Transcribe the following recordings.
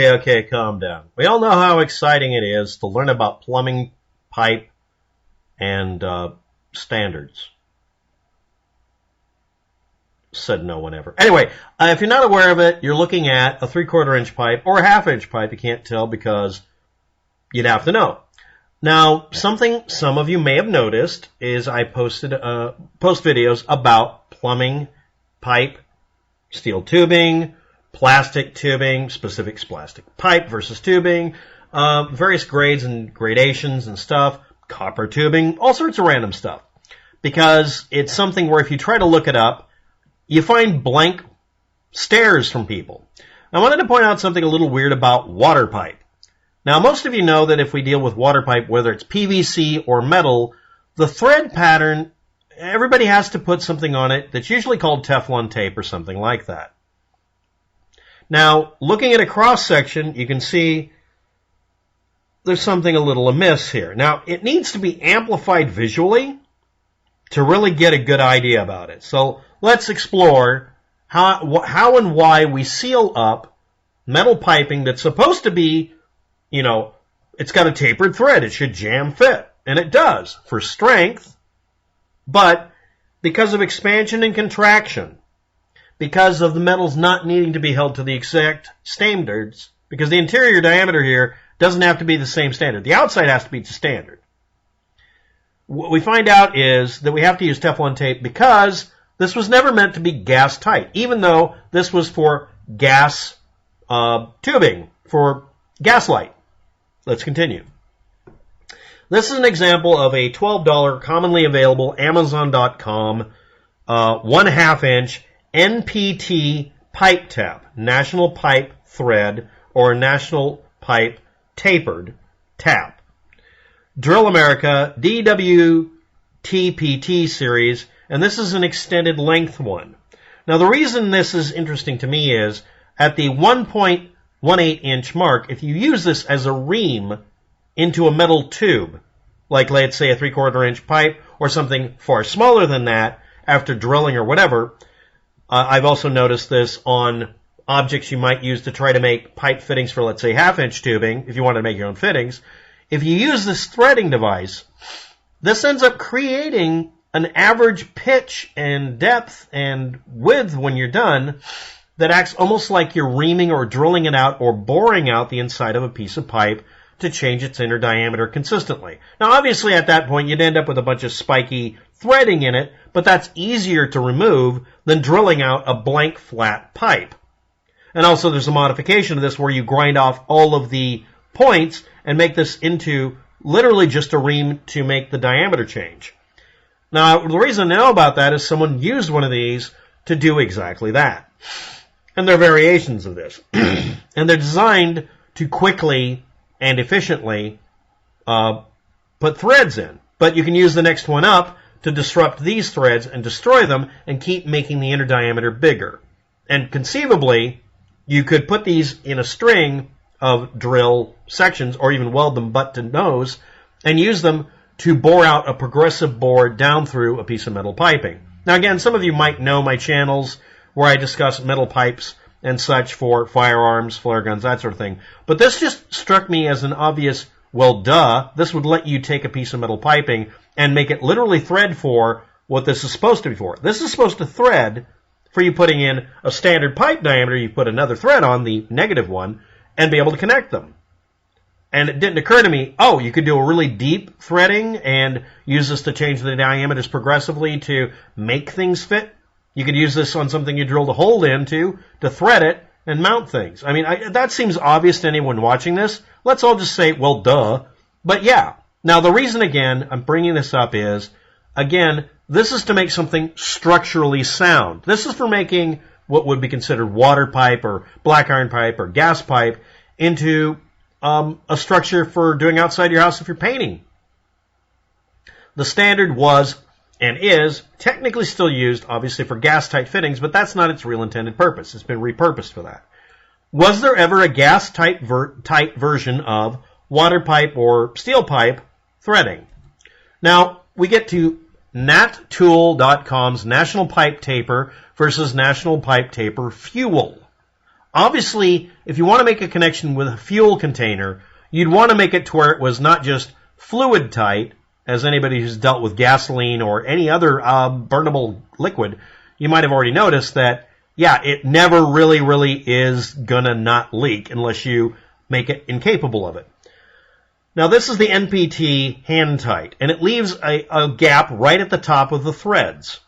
Okay, calm down. We all know how exciting it is to learn about plumbing, pipe, and standards. Said no one ever. Anyway, if you're not aware of it, you're looking at a 3/4 inch pipe or a 1/2 inch pipe. You can't tell because you'd have to know. Now, something some of you may have noticed is I post videos about plumbing, pipe, steel tubing, plastic tubing, specific plastic pipe versus tubing, various grades and gradations and stuff, copper tubing, all sorts of random stuff. Because it's something where if you try to look it up, you find blank stares from people. I wanted to point out something a little weird about water pipe. Now, most of you know that if we deal with water pipe, whether it's PVC or metal, the thread pattern, everybody has to put something on it that's usually called Teflon tape or something like that. Now, looking at a cross-section, you can see there's something a little amiss here. Now, it needs to be amplified visually to really get a good idea about it. So let's explore how and why we seal up metal piping that's supposed to be, you know, it's got a tapered thread. It should jam fit. And it does for strength. But because of expansion and contraction, because of the metals not needing to be held to the exact standards, because the interior diameter here doesn't have to be the same standard. The outside has to be the standard. What we find out is that we have to use Teflon tape because this was never meant to be gas tight, even though this was for gas tubing, for gas light. Let's continue. This is an example of a $12 commonly available Amazon.com 1/2 inch NPT pipe tap, National Pipe Thread or National Pipe Tapered Tap. Drill America DWTPT series, and this is an extended length one. Now the reason this is interesting to me is at the 1.18 inch mark, if you use this as a ream into a metal tube, like let's say a 3/4 inch pipe or something far smaller than that after drilling or whatever, I've also noticed this on objects you might use to try to make pipe fittings for, let's say, 1/2 inch tubing, if you want to make your own fittings. If you use this threading device, this ends up creating an average pitch and depth and width when you're done that acts almost like you're reaming or drilling it out or boring out the inside of a piece of pipe to change its inner diameter consistently. Now, obviously, at that point, you'd end up with a bunch of spiky threading in it, but that's easier to remove than drilling out a blank, flat pipe. And also, there's a modification of this where you grind off all of the points and make this into literally just a ream to make the diameter change. Now, the reason I know about that is someone used one of these to do exactly that. And there are variations of this. And they're designed to quickly and efficiently put threads in. But you can use the next one up to disrupt these threads and destroy them and keep making the inner diameter bigger. And conceivably, you could put these in a string of drill sections or even weld them butt to nose and use them to bore out a progressive bore down through a piece of metal piping. Now again, some of you might know my channels where I discuss metal pipes and such for firearms, flare guns, that sort of thing. But this just struck me as an obvious, well, duh, this would let you take a piece of metal piping and make it literally thread for what this is supposed to be for. This is supposed to thread for you putting in a standard pipe diameter, you put another thread on, the negative one, and be able to connect them. And it didn't occur to me, oh, you could do a really deep threading and use this to change the diameters progressively to make things fit. You could use this on something you drilled a hole into to thread it and mount things. I mean, that seems obvious to anyone watching this. Let's all just say, well, duh. But yeah. Now, the reason, again, I'm bringing this up is, again, this is to make something structurally sound. This is for making what would be considered water pipe or black iron pipe or gas pipe into a structure for doing outside your house if you're painting. The standard was and is technically still used, obviously, for gas-tight fittings, but that's not its real intended purpose. It's been repurposed for that. Was there ever a gas-tight version of water pipe or steel pipe threading? Now, we get to nattool.com's National Pipe Taper versus National Pipe Taper Fuel. Obviously, if you want to make a connection with a fuel container, you'd want to make it to where it was not just fluid tight, as anybody who's dealt with gasoline or any other burnable liquid, you might have already noticed that, yeah, it never really is gonna not leak unless you make it incapable of it. Now this is the NPT hand tight, and it leaves a gap right at the top of the threads.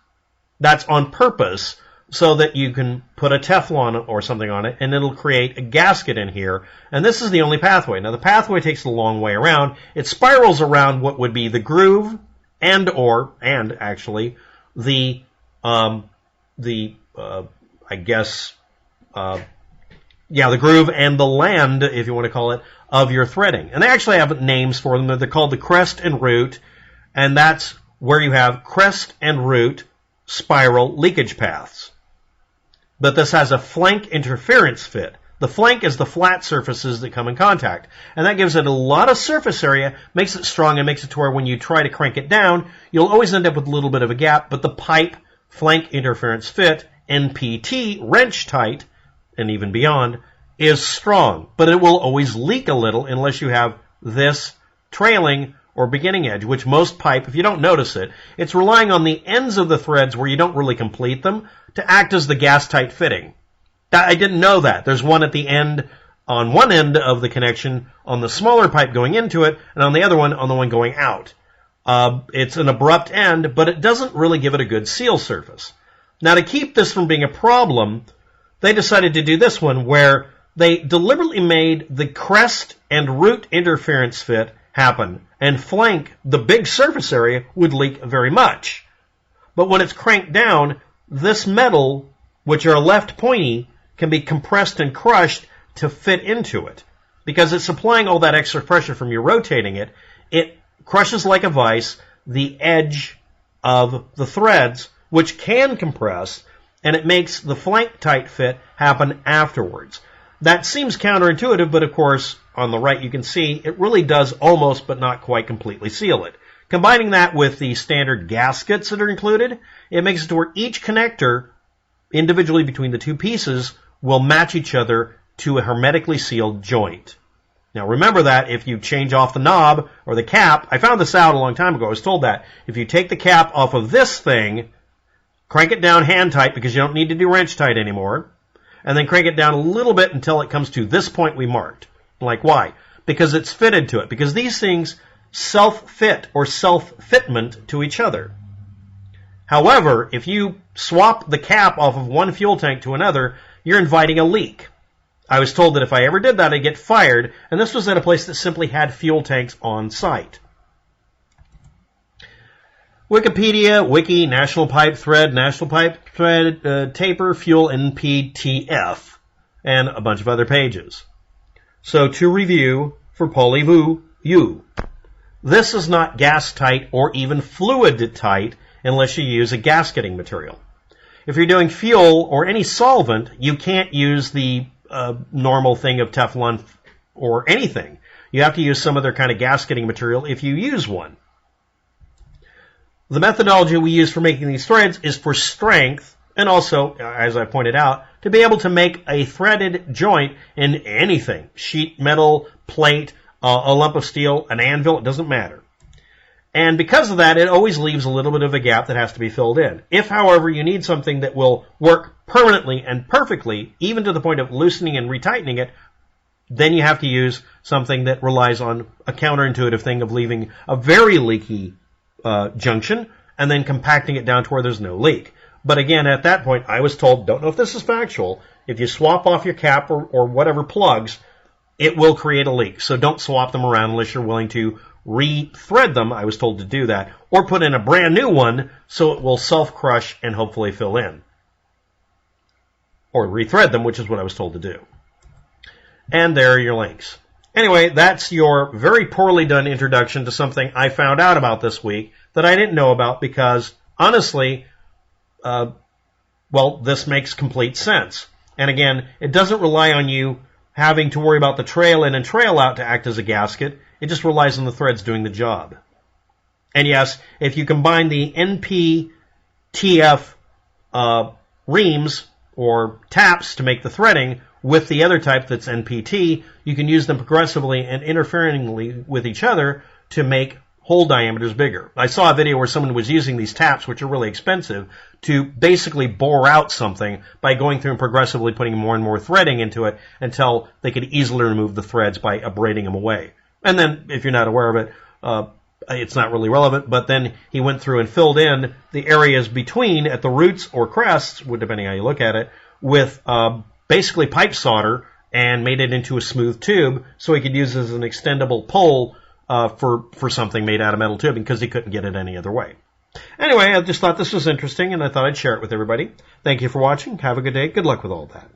That's on purpose so that you can put a Teflon or something on it and it'll create a gasket in here. And this is the only pathway. Now the pathway takes a long way around. It spirals around what would be the groove and actually the groove and the land, if you want to call it, of your threading. And they actually have names for them. They're called the crest and root, and that's where you have crest and root spiral leakage paths. But this has a flank interference fit. The flank is the flat surfaces that come in contact. And that gives it a lot of surface area, makes it strong, and makes it to where when you try to crank it down, you'll always end up with a little bit of a gap, but the pipe flank interference fit, NPT, wrench tight, and even beyond, is strong. But it will always leak a little unless you have this trailing or beginning edge, which most pipe, if you don't notice it, it's relying on the ends of the threads where you don't really complete them to act as the gas tight fitting. I didn't know that. There's one at the end, on one end of the connection, on the smaller pipe going into it, and on the other one, on the one going out. It's an abrupt end, but it doesn't really give it a good seal surface. Now, to keep this from being a problem, they decided to do this one, where they deliberately made the crest and root interference fit happen, and flank, the big surface area, would leak very much. But when it's cranked down, this metal, which are left pointy, can be compressed and crushed to fit into it. Because it's supplying all that extra pressure from you rotating it, it crushes like a vise the edge of the threads, which can compress, and it makes the flank tight fit happen afterwards. That seems counterintuitive, but of course, on the right you can see it really does almost but not quite completely seal it. Combining that with the standard gaskets that are included, it makes it to where each connector, individually between the two pieces, will match each other to a hermetically sealed joint. Now remember that if you change off the knob or the cap, I found this out a long time ago, I was told that, if you take the cap off of this thing, crank it down hand tight because you don't need to do wrench tight anymore, and then crank it down a little bit until it comes to this point we marked. Like why? Because it's fitted to it. Because these things self-fit or self-fitment to each other. However, if you swap the cap off of one fuel tank to another, you're inviting a leak. I was told that if I ever did that, I'd get fired, and this was at a place that simply had fuel tanks on site. Wikipedia, Wiki, National Pipe Thread, Taper, Fuel, NPTF, and a bunch of other pages. So to review, for Polyvu, this is not gas tight or even fluid tight unless you use a gasketing material. If you're doing fuel or any solvent, you can't use the normal thing of Teflon or anything. You have to use some other kind of gasketing material if you use one. The methodology we use for making these threads is for strength, and also, as I pointed out, to be able to make a threaded joint in anything. Sheet metal, plate, a lump of steel, an anvil, it doesn't matter. And because of that, it always leaves a little bit of a gap that has to be filled in. If, however, you need something that will work permanently and perfectly, even to the point of loosening and retightening it, then you have to use something that relies on a counterintuitive thing of leaving a very leaky junction and then compacting it down to where there's no leak. But again, at that point, I was told, don't know if this is factual, if you swap off your cap or whatever plugs, it will create a leak. So don't swap them around unless you're willing to re-thread them, I was told to do that, or put in a brand new one so it will self-crush and hopefully fill in. Or re-thread them, which is what I was told to do. And there are your links. Anyway, that's your very poorly done introduction to something I found out about this week that I didn't know about because, honestly, this makes complete sense. And again, it doesn't rely on you having to worry about the trail in and trail out to act as a gasket. It just relies on the threads doing the job. And yes, if you combine the NPTF reams or taps to make the threading with the other type that's NPT, you can use them progressively and interferingly with each other to make hole diameters bigger. I saw a video where someone was using these taps, which are really expensive, to basically bore out something by going through and progressively putting more and more threading into it until they could easily remove the threads by abrading them away. And then, if you're not aware of it, it's not really relevant, but then he went through and filled in the areas between, at the roots or crests, depending how you look at it, with basically pipe solder and made it into a smooth tube so he could use it as an extendable pole for something made out of metal tubing because he couldn't get it any other way. Anyway, I just thought this was interesting and I thought I'd share it with everybody. Thank you for watching. Have a good day. Good luck with all that.